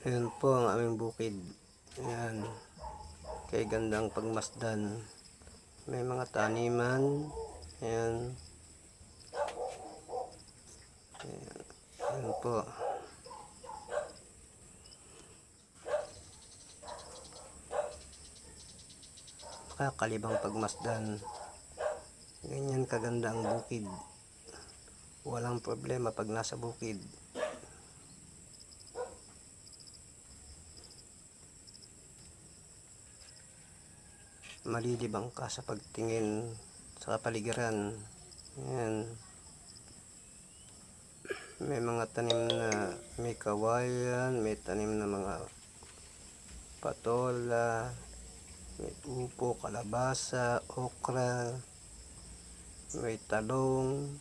Ayan po ang aming bukid. Ayan. Kay gandang pagmasdan. May mga taniman. Ayan. Ayan po. Kakalibang pagmasdan. Ganyan kaganda ang bukid. Walang problema pag nasa bukid. Malilibang ka sa pagtingin sa kapaligiran. Ayan. May mga tanim na may kawayan, may tanim na mga patola, may upo, kalabasa, okra, may talong,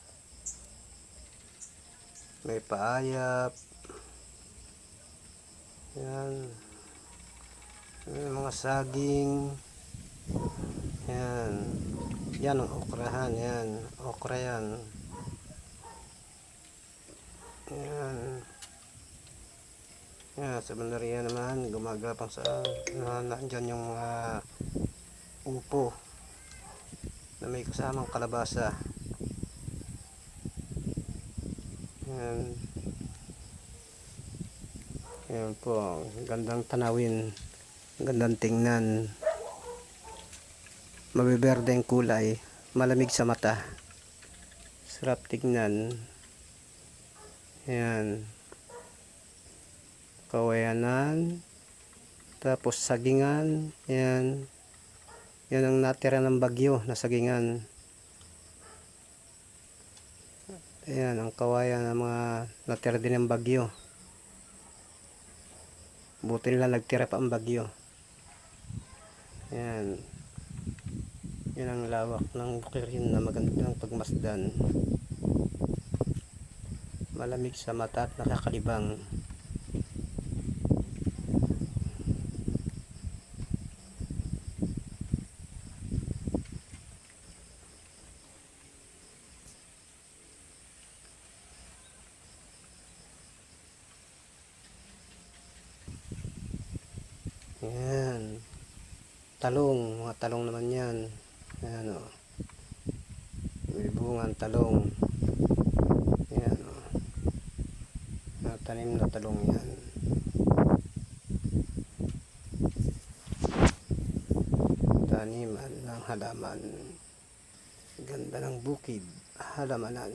may paayap. Yan. May mga saging. Yan. Yan ang okrahan. Yan. Okra yan. Yan. Yan. Sa bandarya naman, gumagapang sa nandyan yung mga upo na may kasamang kalabasa. Yan. Yan po. Gandang tanawin. Gandang tingnan. Mabiberde ang kulay. Malamig sa mata. Sarap tingnan. Yan. Kawayanan. Tapos sagingan. Yan. Yan ang natira ng bagyo na sagingan. Ayan ang kawayan ng mga natira din ng bagyo. Buti nila nagtira pa ang bagyo. Ayan. Yan ang lawak ng bukirin na magandang pagmasdan. Malamig sa mata at nakakalibang. Ayan. Talong, mga talong naman yan. Ayan o. May bungang talong. Ayan o. Tanim na talong yan. Taniman ng halaman. Ganda ng bukid. Halamanan.